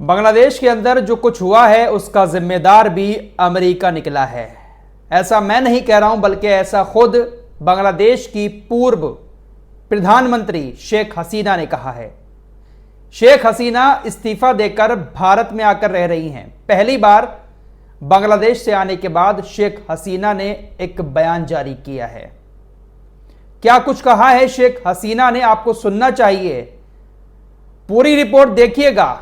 बांग्लादेश के अंदर जो कुछ हुआ है उसका जिम्मेदार भी अमेरिका निकला है। ऐसा मैं नहीं कह रहा हूं, बल्कि ऐसा खुद बांग्लादेश की पूर्व प्रधानमंत्री शेख हसीना ने कहा है। शेख हसीना इस्तीफा देकर भारत में आकर रह रही हैं। पहली बार बांग्लादेश से आने के बाद शेख हसीना ने एक बयान जारी किया है। क्या कुछ कहा है शेख हसीना ने, आपको सुनना चाहिए। पूरी रिपोर्ट देखिएगा।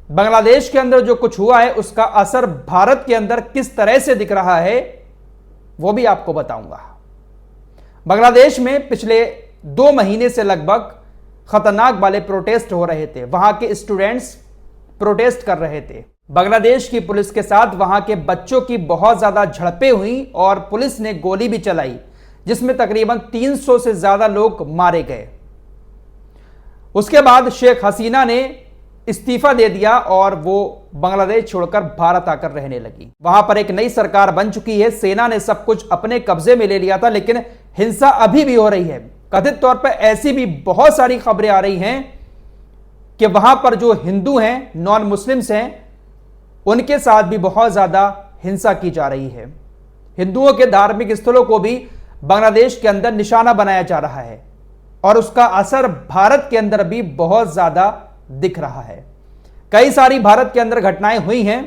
बांग्लादेश के अंदर जो कुछ हुआ है उसका असर भारत के अंदर किस तरह से दिख रहा है वो भी आपको बताऊंगा। बांग्लादेश में पिछले 2 महीने से लगभग खतरनाक वाले प्रोटेस्ट हो रहे थे। वहां के स्टूडेंट्स प्रोटेस्ट कर रहे थे। बांग्लादेश की पुलिस के साथ वहां के बच्चों की बहुत ज्यादा झड़पें हुई और पुलिस ने गोली भी चलाई, जिसमें तकरीबन 300 से ज्यादा लोग मारे गए। उसके बाद शेख हसीना ने इस्तीफा दे दिया और वो बांग्लादेश छोड़कर भारत आकर रहने लगी। वहां पर एक नई सरकार बन चुकी है। सेना ने सब कुछ अपने कब्जे में ले लिया था, लेकिन हिंसा अभी भी हो रही है। कथित तौर पर ऐसी भी बहुत सारी खबरें आ रही हैं कि वहां पर जो हिंदू हैं, नॉन मुस्लिम्स हैं, उनके साथ भी बहुत ज्यादा हिंसा की जा रही है। हिंदुओं के धार्मिक स्थलों को भी बांग्लादेश के अंदर निशाना बनाया जा रहा है और उसका असर भारत के अंदर भी बहुत ज्यादा दिख रहा है। कई सारी भारत के अंदर घटनाएं हुई हैं,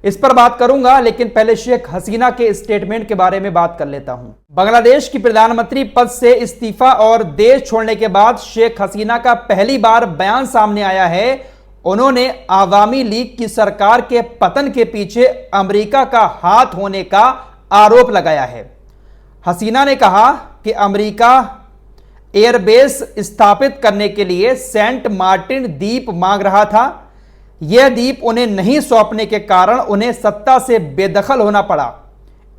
इस पर बात करूंगा, लेकिन पहले शेख हसीना के स्टेटमेंट के बारे में बात कर लेता हूं। बांग्लादेश की प्रधानमंत्री पद से इस्तीफा और देश छोड़ने के बाद शेख हसीना का पहली बार बयान सामने आया है। उन्होंने आवामी लीग की सरकार के पतन के पीछे अमेरिका का हाथ होने का आरोप लगाया है। हसीना ने कहा कि अमेरिका एयरबेस स्थापित करने के लिए सेंट मार्टिन द्वीप मांग रहा था। यह द्वीप उन्हें नहीं सौंपने के कारण उन्हें सत्ता से बेदखल होना पड़ा।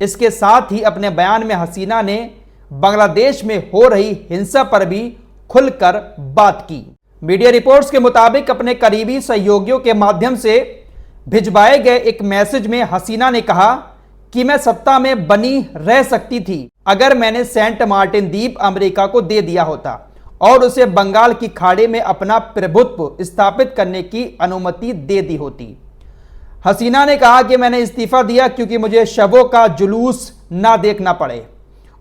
इसके साथ ही अपने बयान में हसीना ने बांग्लादेश में हो रही हिंसा पर भी खुलकर बात की। मीडिया रिपोर्ट्स के मुताबिक अपने करीबी सहयोगियों के माध्यम से भिजवाए गए एक मैसेज में हसीना ने कहा कि मैं सत्ता में बनी रह सकती थी अगर मैंने सेंट मार्टिन द्वीप अमेरिका को दे दिया होता और उसे बंगाल की खाड़ी में अपना प्रभुत्व स्थापित करने की अनुमति दे दी होती। हसीना ने कहा कि मैंने इस्तीफा दिया क्योंकि मुझे शवों का जुलूस ना देखना पड़े।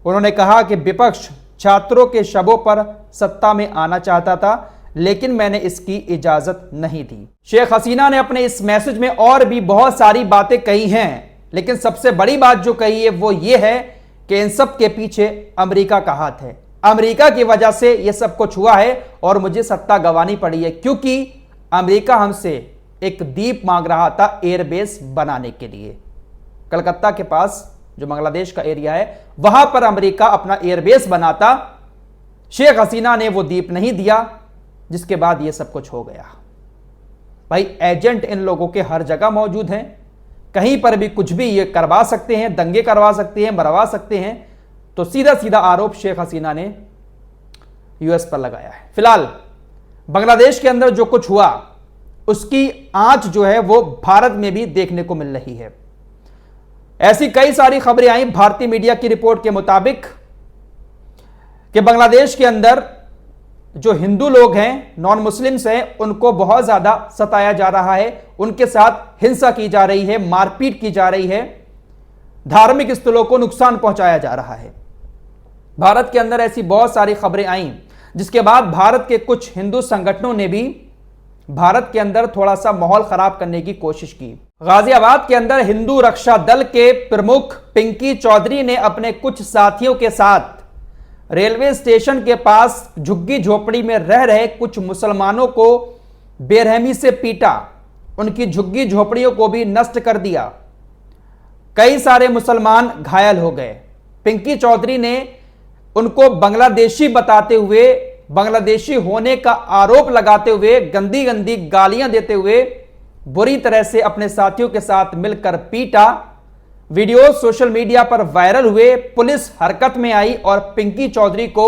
उन्होंने कहा कि विपक्ष छात्रों के शवों पर सत्ता में आना चाहता था, लेकिन मैंने इसकी इजाजत नहीं दी। शेख हसीना ने अपने इस मैसेज में और भी बहुत सारी बातें कही हैं, लेकिन सबसे बड़ी बात जो कही है वो ये है कि इन सब के पीछे अमेरिका का हाथ है। अमेरिका की वजह से ये सब कुछ हुआ है और मुझे सत्ता गंवानी पड़ी है, क्योंकि अमेरिका हमसे एक द्वीप मांग रहा था एयरबेस बनाने के लिए। कलकत्ता के पास जो बांग्लादेश का एरिया है, वहां पर अमेरिका अपना एयरबेस बनाता। शेख हसीना ने वो द्वीप नहीं दिया, जिसके बाद ये सब कुछ हो गया। भाई, एजेंट इन लोगों के हर जगह मौजूद हैं। कहीं पर भी कुछ भी ये करवा सकते हैं, दंगे करवा सकते हैं, मरवा सकते हैं। तो सीधा सीधा आरोप शेख हसीना ने यूएस पर लगाया है। फिलहाल बांग्लादेश के अंदर जो कुछ हुआ उसकी आंच जो है वो भारत में भी देखने को मिल रही है। ऐसी कई सारी खबरें आई भारतीय मीडिया की रिपोर्ट के मुताबिक कि बांग्लादेश के अंदर जो हिंदू लोग हैं, नॉन मुस्लिम्स हैं, उनको बहुत ज्यादा सताया जा रहा है, उनके साथ हिंसा की जा रही है, मारपीट की जा रही है, धार्मिक स्थलों को नुकसान पहुंचाया जा रहा है। भारत के अंदर ऐसी बहुत सारी खबरें आईं, जिसके बाद भारत के कुछ हिंदू संगठनों ने भी भारत के अंदर थोड़ा सा माहौल खराब करने की कोशिश की। गाजियाबाद के अंदर हिंदू रक्षा दल के प्रमुख पिंकी चौधरी ने अपने कुछ साथियों के साथ रेलवे स्टेशन के पास झुग्गी झोपड़ी में रह रहे कुछ मुसलमानों को बेरहमी से पीटा, उनकी झुग्गी झोपड़ियों को भी नष्ट कर दिया। कई सारे मुसलमान घायल हो गए। पिंकी चौधरी ने उनको बांग्लादेशी बताते हुए, बांग्लादेशी होने का आरोप लगाते हुए, गंदी गंदी गालियां देते हुए बुरी तरह से अपने साथियों के साथ मिलकर पीटा। वीडियो सोशल मीडिया पर वायरल हुए। पुलिस हरकत में आई और पिंकी चौधरी को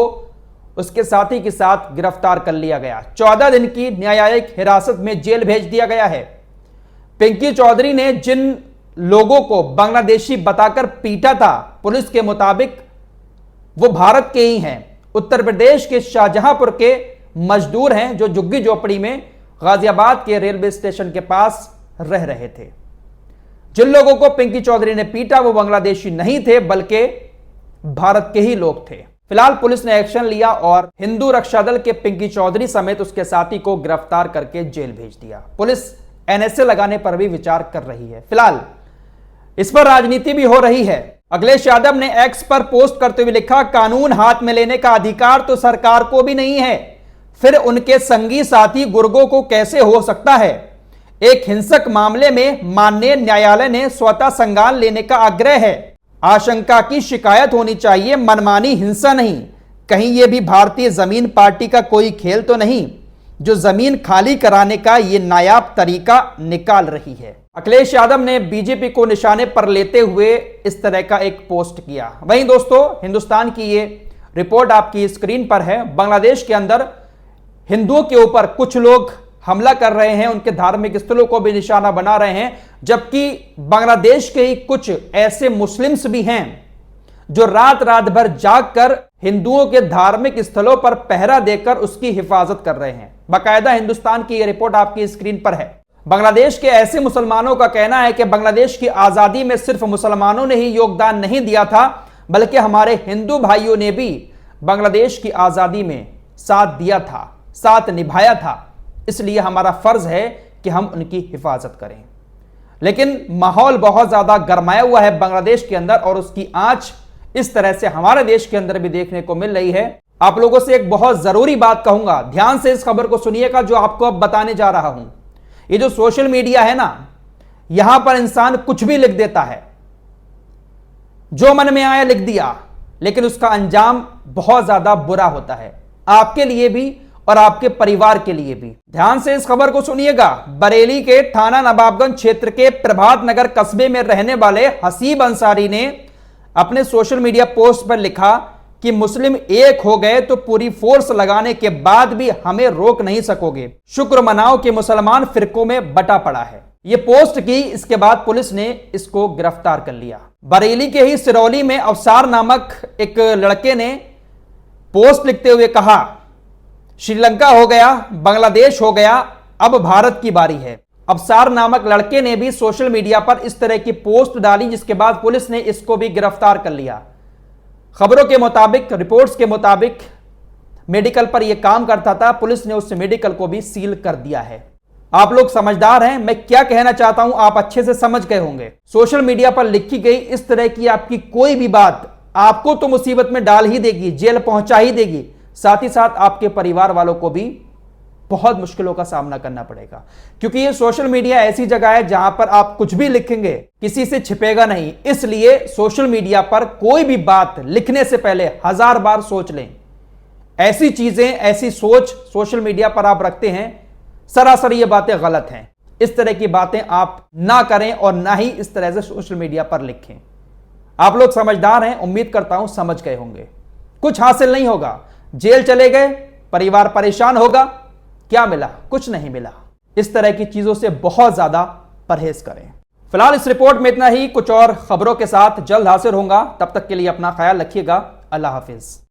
उसके साथी के साथ गिरफ्तार कर लिया गया। 14 दिन की न्यायिक हिरासत में जेल भेज दिया गया है। पिंकी चौधरी ने जिन लोगों को बांग्लादेशी बताकर पीटा था, पुलिस के मुताबिक वो भारत के ही हैं। उत्तर प्रदेश के शाहजहांपुर के मजदूर हैं जो झुग्गी झोपड़ी में गाजियाबाद के रेलवे स्टेशन के पास रह रहे थे। जिन लोगों को पिंकी चौधरी ने पीटा वो बांग्लादेशी नहीं थे बल्कि भारत के ही लोग थे। फिलहाल पुलिस ने एक्शन लिया और हिंदू रक्षा दल के पिंकी चौधरी समेत उसके साथी को गिरफ्तार करके जेल भेज दिया। पुलिस एनएसए लगाने पर भी विचार कर रही है। फिलहाल इस पर राजनीति भी हो रही है। अखिलेश यादव ने एक्स पर पोस्ट करते हुए लिखा, कानून हाथ में लेने का अधिकार तो सरकार को भी नहीं है, फिर उनके संगी साथी गुर्गों को कैसे हो सकता है। एक हिंसक मामले में माननीय न्यायालय ने स्वतः संज्ञान लेने का आग्रह है। आशंका की शिकायत होनी चाहिए, मनमानी हिंसा नहीं। कहीं यह भी भारतीय जमीन पार्टी का कोई खेल तो नहीं जो जमीन खाली कराने का यह नायाब तरीका निकाल रही है। अखिलेश यादव ने बीजेपी को निशाने पर लेते हुए इस तरह का एक पोस्ट किया। वहीं दोस्तों, हिंदुस्तान की ये रिपोर्ट आपकी स्क्रीन पर है। बांग्लादेश के अंदर हिंदुओं के ऊपर कुछ लोग हमला कर रहे हैं, उनके धार्मिक स्थलों को भी निशाना बना रहे हैं, जबकि बांग्लादेश के ही कुछ ऐसे मुस्लिम्स भी हैं जो रात रात भर जागकर हिंदुओं के धार्मिक स्थलों पर पहरा देकर उसकी हिफाजत कर रहे हैं। बाकायदा हिंदुस्तान की यह रिपोर्ट आपकी स्क्रीन पर है। बांग्लादेश के ऐसे मुसलमानों का कहना है कि बांग्लादेश की आजादी में सिर्फ मुसलमानों ने ही योगदान नहीं दिया था, बल्कि हमारे हिंदू भाइयों ने भी बांग्लादेश की आजादी में साथ दिया था, साथ निभाया था। इसलिए हमारा फर्ज है कि हम उनकी हिफाजत करें। लेकिन माहौल बहुत ज्यादा गरमाया हुआ है बांग्लादेश के अंदर और उसकी आंच इस तरह से हमारे देश के अंदर भी देखने को मिल रही है। आप लोगों से एक बहुत जरूरी बात कहूंगा, ध्यान से इस खबर को सुनिएगा जो आपको अब बताने जा रहा हूं। ये जो सोशल मीडिया है ना, यहां पर इंसान कुछ भी लिख देता है, जो मन में आया लिख दिया, लेकिन उसका अंजाम बहुत ज्यादा बुरा होता है, आपके लिए भी और आपके परिवार के लिए भी। ध्यान से इस खबर को सुनिएगा। बरेली के थाना नवाबगंज क्षेत्र के प्रभात नगर कस्बे में रहने वाले हसीब अंसारी ने अपने सोशल मीडिया पोस्ट पर लिखा कि मुस्लिम एक हो गए तो पूरी फोर्स लगाने के बाद भी हमें रोक नहीं सकोगे। शुक्र मनाओ कि मुसलमान फिरकों में बटा पड़ा है। यह पोस्ट की, इसके बाद पुलिस ने इसको गिरफ्तार कर लिया। बरेली के ही सिरौली में अवसार नामक एक लड़के ने पोस्ट लिखते हुए कहा, श्रीलंका हो गया, बांग्लादेश हो गया, अब भारत की बारी है। अवसार नामक लड़के ने भी सोशल मीडिया पर इस तरह की पोस्ट डाली, जिसके बाद पुलिस ने इसको भी गिरफ्तार कर लिया। खबरों के मुताबिक, रिपोर्ट्स के मुताबिक मेडिकल पर यह काम करता था। पुलिस ने उस मेडिकल को भी सील कर दिया है। आप लोग समझदार हैं, मैं क्या कहना चाहता हूं आप अच्छे से समझ गए होंगे। सोशल मीडिया पर लिखी गई इस तरह की आपकी कोई भी बात आपको तो मुसीबत में डाल ही देगी, जेल पहुंचा ही देगी, साथ ही साथ आपके परिवार वालों को भी बहुत मुश्किलों का सामना करना पड़ेगा। क्योंकि ये सोशल मीडिया ऐसी जगह है जहां पर आप कुछ भी लिखेंगे किसी से छिपेगा नहीं। इसलिए सोशल मीडिया पर कोई भी बात लिखने से पहले 1000 बार सोच लें। ऐसी चीजें, ऐसी सोच सोशल मीडिया पर आप रखते हैं, सरासर ये बातें गलत हैं। इस तरह की बातें आप ना करें और ना ही इस तरह से सोशल मीडिया पर लिखें। आप लोग समझदार हैं, उम्मीद करता हूं समझ गए होंगे। कुछ हासिल नहीं होगा, जेल चले गए, परिवार परेशान होगा, क्या मिला? कुछ नहीं मिला। इस तरह की चीजों से बहुत ज्यादा परहेज करें। फिलहाल इस रिपोर्ट में इतना ही। कुछ और खबरों के साथ जल्द हाजिर होऊंगा। तब तक के लिए अपना ख्याल रखिएगा। अल्लाह हाफिज।